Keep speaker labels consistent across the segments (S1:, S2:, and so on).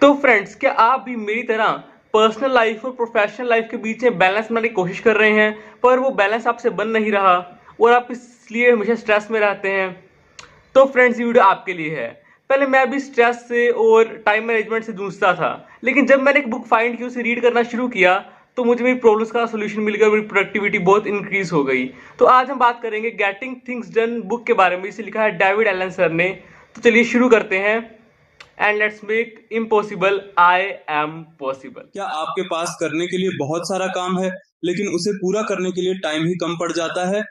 S1: तो फ्रेंड्स, क्या आप भी मेरी तरह पर्सनल लाइफ और प्रोफेशनल लाइफ के बीच में बैलेंस बनाने की कोशिश कर रहे हैं, पर वो बैलेंस आपसे बन नहीं रहा और आप इसलिए हमेशा स्ट्रेस में रहते हैं? तो फ्रेंड्स, ये वीडियो आपके लिए है। पहले मैं भी स्ट्रेस से और टाइम मैनेजमेंट से जूझता था, लेकिन जब मैंने एक बुक फाइंड की, उसे रीड करना शुरू किया, तो मुझे मेरी प्रॉब्लम्स का सोल्यूशन मिल गया, मेरी प्रोडक्टिविटी बहुत इंक्रीज हो गई। तो आज हम बात करेंगे गेटिंग थिंग्स डन बुक के बारे में। इसे लिखा है डेविड एलन सर ने। तो चलिए शुरू करते हैं। And let's make impossible I am possible.
S2: क्या आपके पास करने के लिए बहुत सारा काम है, लेकिन उसे पूरा करने के लिए टाइम ही कम पड़ जाता है?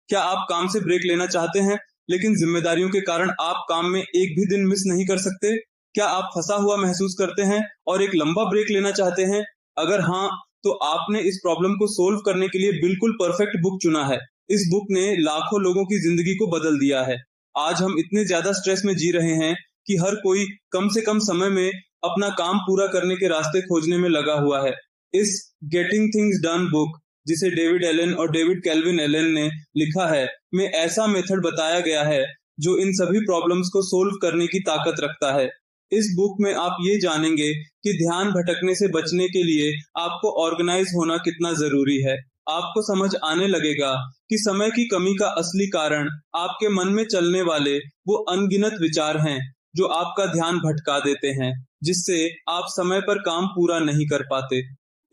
S2: क्या आप काम से ब्रेक लेना चाहते हैं, लेकिन जिम्मेदारियों के कारण आप काम में एक भी दिन मिस नहीं कर सकते? क्या आप फंसा हुआ महसूस करते हैं और एक लंबा ब्रेक लेना चाहते हैं? अगर हाँ, तो आपने इस प्रॉब्लम को सोल्व करने के लिए बिल्कुल परफेक्ट बुक चुना है। इस बुक ने लाखों लोगों की जिंदगी को बदल दिया है। आज हम इतने ज्यादा स्ट्रेस में जी रहे हैं कि हर कोई कम से कम समय में अपना काम पूरा करने के रास्ते खोजने में लगा हुआ है। इस गेटिंग थिंग्स डन बुक, जिसे डेविड एलन और डेविड केल्विन एलन ने लिखा है, में ऐसा मेथड बताया गया है जो इन सभी प्रॉब्लम्स को सोल्व करने की ताकत रखता है। इस बुक में आप ये जानेंगे कि ध्यान भटकने से बचने के लिए आपको ऑर्गेनाइज होना कितना जरूरी है। आपको समझ आने लगेगा कि समय की कमी का असली कारण आपके मन में चलने वाले वो अनगिनत विचार हैं जो आपका ध्यान भटका देते हैं, जिससे आप समय पर काम पूरा नहीं कर पाते।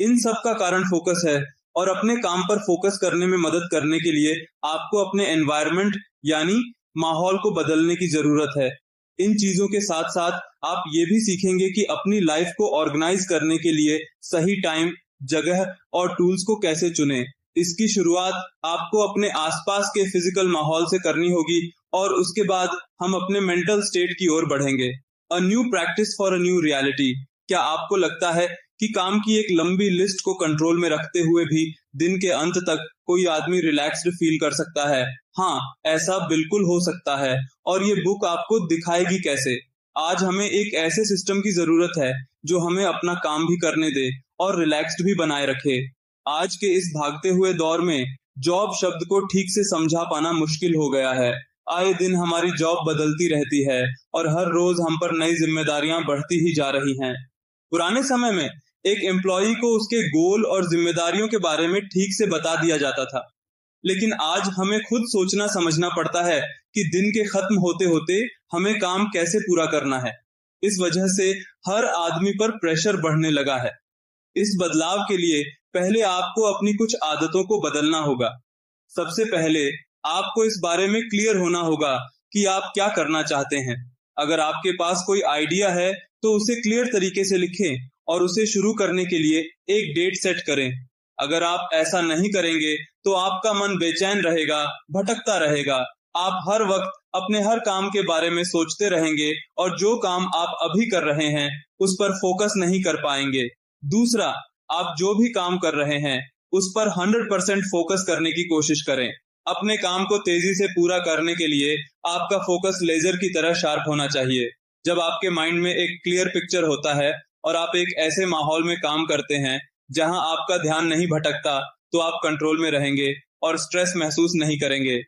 S2: इन सब का कारण फोकस है, और अपने काम पर फोकस करने में मदद करने के लिए आपको अपने एनवायरनमेंट यानी माहौल को बदलने की जरूरत है। इन चीजों के साथ साथ आप ये भी सीखेंगे कि अपनी लाइफ को ऑर्गेनाइज करने के लिए सही टाइम, जगह और टूल्स को कैसे चुनें। इसकी शुरुआत आपको अपने आसपास के फिजिकल माहौल से करनी होगी, और उसके बाद हम अपने मेंटल स्टेट की ओर बढ़ेंगे। A new practice for a new reality. क्या आपको लगता है कि काम की एक लंबी लिस्ट को कंट्रोल में रखते हुए भी दिन के अंत तक कोई आदमी रिलैक्स्ड फील कर सकता है? हाँ, ऐसा बिल्कुल हो सकता है, और ये बुक आपको दिखाएगी कैसे। आज हमें एक ऐसे सिस्टम की जरूरत है जो हमें अपना काम भी करने दे और रिलैक्स्ड भी बनाए रखे। आज के इस भागते हुए दौर में जॉब शब्द को ठीक से समझा पाना मुश्किल हो गया है। आए दिन हमारी जॉब बदलती रहती है और हर रोज हम पर नई जिम्मेदारियां बढ़ती ही जा रही हैं। पुराने समय में एक एम्प्लॉई को उसके गोल और जिम्मेदारियों के बारे में ठीक से बता दिया जाता था, लेकिन आज हमें खुद सोचना समझना पड़ता है कि दिन के खत्म होते होते हमें काम कैसे पूरा करना है। इस वजह से हर आदमी पर प्रेशर बढ़ने लगा है। इस बदलाव के लिए पहले आपको अपनी कुछ आदतों को बदलना होगा। सबसे पहले आपको इस बारे में क्लियर होना होगा कि आप क्या करना चाहते हैं। अगर आपके पास कोई आइडिया है तो उसे क्लियर तरीके से लिखें और उसे शुरू करने के लिए एक डेट सेट करें। अगर आप ऐसा नहीं करेंगे तो आपका मन बेचैन रहेगा, भटकता रहेगा। आप हर वक्त अपने हर काम के बारे में सोचते रहेंगे और जो काम आप अभी कर रहे हैं उस पर फोकस नहीं कर पाएंगे। दूसरा, आप जो भी काम कर रहे हैं उस पर 100% फोकस करने की कोशिश करें। अपने काम को तेजी से पूरा करने के लिए आपका फोकस लेजर की तरह शार्प होना चाहिए। जब आपके माइंड में एक क्लियर पिक्चर होता है और आप एक ऐसे माहौल में काम करते हैं जहां आपका ध्यान नहीं भटकता, तो आप कंट्रोल में रहेंगे और स्ट्रेस महसूस नहीं करेंगे।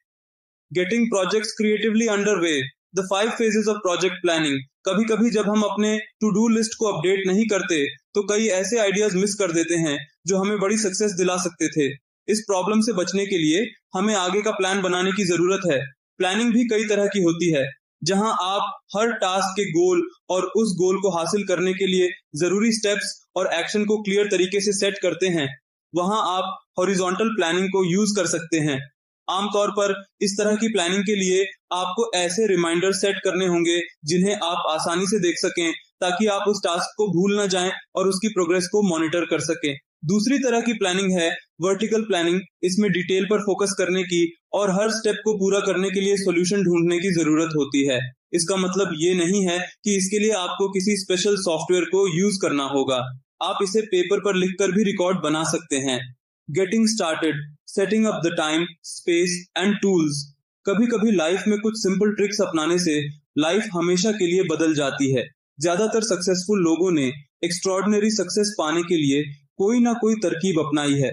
S2: Getting projects creatively underway, the 5 phases of project planning. कभी कभी जब हम अपने टू डू लिस्ट को अपडेट नहीं करते तो कई ऐसे आइडियाज मिस कर देते हैं जो हमें बड़ी सक्सेस दिला सकते थे। इस प्रॉब्लम से बचने के लिए हमें आगे का प्लान बनाने की जरूरत है। प्लानिंग भी कई तरह की होती है, जहां आप हर टास्क के गोल और उस गोल को हासिल करने के लिए जरूरी स्टेप्स और एक्शन को क्लियर तरीके से सेट करते हैं। वहां आप हॉरिजॉन्टल प्लानिंग को यूज कर सकते हैं। आमतौर पर इस तरह की प्लानिंग के लिए आपको ऐसे रिमाइंडर सेट करने होंगे जिन्हें आप आसानी से देख सकें, ताकि आप उस टास्क को भूल न जाएं और उसकी प्रोग्रेस को मॉनिटर कर सकें। दूसरी तरह की प्लानिंग है वर्टिकल प्लानिंग। इसमें डिटेल पर फोकस करने की और हर स्टेप को पूरा करने के लिए सॉल्यूशन ढूंढने की जरूरत होती है। इसका मतलब ये नहीं है कि इसके लिए आपको किसी स्पेशल सॉफ्टवेयर को यूज करना होगा। आप इसे पेपर पर लिखकर भी रिकॉर्ड बना सकते हैं। Getting started, setting up the time, space and tools. कभी कभी लाइफ में कुछ सिंपल ट्रिक्स अपनाने से लाइफ हमेशा के लिए बदल जाती है। ज्यादातर सक्सेसफुल लोगों ने एक्स्ट्रॉर्डिनरी सक्सेस पाने के लिए कोई ना कोई तरकीब अपनाई है।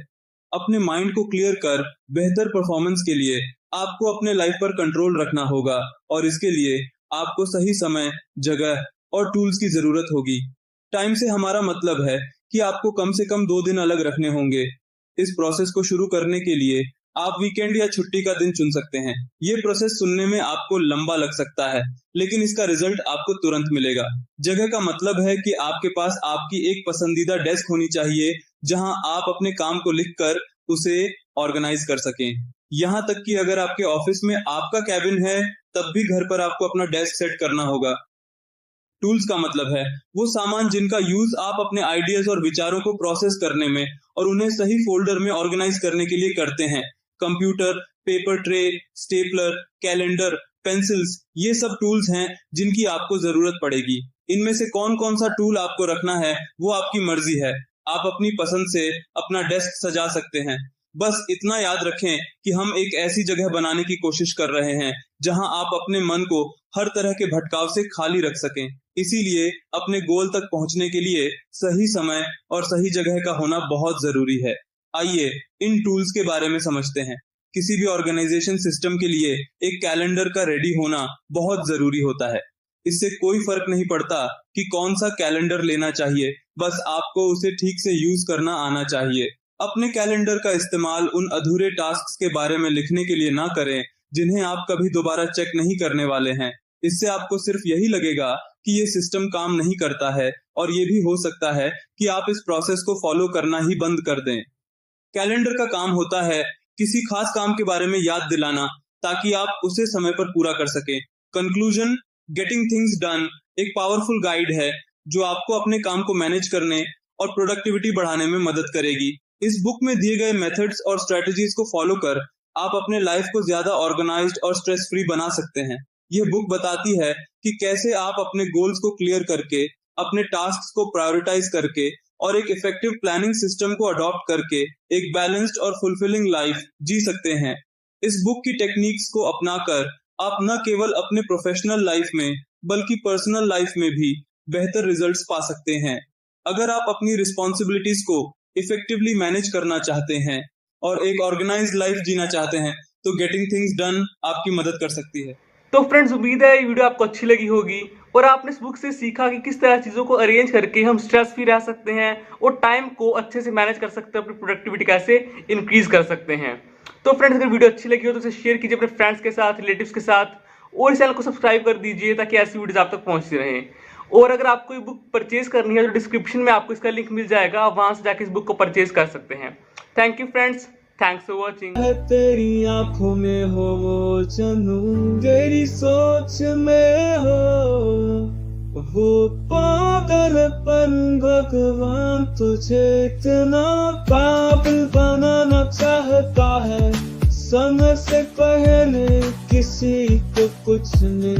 S2: अपने माइंड को क्लियर कर बेहतर परफॉर्मेंस के लिए आपको अपने लाइफ पर कंट्रोल रखना होगा, और इसके लिए आपको सही समय, जगह और टूल्स की जरूरत होगी। टाइम से हमारा मतलब है कि आपको कम से कम 2 दिन अलग रखने होंगे। इस प्रोसेस को शुरू करने के लिए आप वीकेंड या छुट्टी का दिन चुन सकते हैं। ये प्रोसेस सुनने में आपको लंबा लग सकता है, लेकिन इसका रिजल्ट आपको तुरंत मिलेगा। जगह का मतलब है कि आपके पास आपकी एक पसंदीदा डेस्क होनी चाहिए, जहां आप अपने काम को लिखकर उसे ऑर्गेनाइज कर सकें। यहाँ तक कि अगर आपके ऑफिस में आपका कैबिन है, तब भी घर पर आपको अपना डेस्क सेट करना होगा। टूल्स का मतलब है वो सामान जिनका यूज आप अपने आइडियाज और विचारों को प्रोसेस करने में और उन्हें सही फोल्डर में ऑर्गेनाइज करने के लिए करते हैं। Computer, paper tray, stapler, calendar, pencils, ये सब टूल्स हैं जिनकी आपको जरूरत पड़ेगी। इनमें से कौन कौन सा टूल आपको रखना है वो आपकी मर्जी है। आप अपनी पसंद से अपना डेस्क सजा सकते हैं। बस इतना याद रखें कि हम एक ऐसी जगह बनाने की कोशिश कर रहे हैं जहां आप अपने मन को हर तरह के भटकाव से खाली रख सकें। इसीलिए अपने गोल तक पहुंचने के लिए सही समय और सही जगह का होना बहुत जरूरी है। आइए इन टूल्स के बारे में समझते हैं। किसी भी ऑर्गेनाइजेशन सिस्टम के लिए एक कैलेंडर का रेडी होना बहुत जरूरी होता है। इससे कोई फर्क नहीं पड़ता कि कौन सा कैलेंडर लेना चाहिए, बस आपको उसे ठीक से यूज करना आना चाहिए। अपने कैलेंडर का इस्तेमाल उन अधूरे टास्क्स के बारे में लिखने के लिए ना करें जिन्हें आप कभी दोबारा चेक नहीं करने वाले हैं। इससे आपको सिर्फ यही लगेगा कि ये सिस्टम काम नहीं करता है, और ये भी हो सकता है कि आप इस प्रोसेस को फॉलो करना ही बंद कर दें। कैलेंडर का काम होता है किसी खास काम के बारे में याद दिलाना, ताकि आप उसे समय पर पूरा कर सकें। कंक्लूजन, गेटिंग थिंग्स डन एक पावरफुल गाइड है जो आपको अपने काम को मैनेज करने और प्रोडक्टिविटी बढ़ाने में मदद करेगी। इस बुक में दिए गए मेथड्स और स्ट्रेटजीज को फॉलो कर आप अपने लाइफ को ज्यादा ऑर्गेनाइज्ड और स्ट्रेस फ्री बना सकते हैं। यह बुक बताती है कि कैसे आप अपने गोल्स को क्लियर करके, अपने टास्क्स को प्रायोरिटाइज करके और एक इफेक्टिव प्लानिंग सिस्टम को अडॉप्ट करके एक बैलेंस्ड और फुलफिलिंग लाइफ जी सकते हैं। इस बुक की टेक्निक्स को अपनाकर आप न केवल अपने प्रोफेशनल लाइफ में बल्कि पर्सनल लाइफ में भी बेहतर रिजल्ट्स पा सकते हैं। अगर आप अपनी रिस्पॉन्सिबिलिटीज को इफेक्टिवली मैनेज करना चाहते हैं और एक ऑर्गेनाइज्ड लाइफ जीना चाहते हैं, तो गेटिंग थिंग्स डन आपकी मदद कर सकती है।
S1: तो फ्रेंड्स, उम्मीद है ये वीडियो आपको अच्छी लगी होगी और आपने इस बुक से सीखा कि किस तरह चीज़ों को अरेंज करके हम स्ट्रेस फ्री रह सकते हैं और टाइम को अच्छे से मैनेज कर सकते हैं, अपनी प्रोडक्टिविटी कैसे इंक्रीज कर सकते हैं। तो फ्रेंड्स, अगर वीडियो अच्छी लगी हो तो इसे शेयर कीजिए अपने फ्रेंड्स के साथ, रिलेटिव्स के साथ, और इस चैनल को सब्सक्राइब कर दीजिए ताकि ऐसी वीडियोज आप तक पहुंचती रहें। और अगर आपको ये बुक परचेज करनी है तो डिस्क्रिप्शन में आपको इसका लिंक मिल जाएगा, आप वहां से जाकर इस बुक को परचेज कर सकते हैं। Thank you friends, thanks for watching.
S3: तेरी आंखों में हो वो जानू, तेरी सोच में हो पागलपन, भगवान तुझे इतना काबिल बनाना चाहता है, समय से पहले किसी को कुछ नहीं।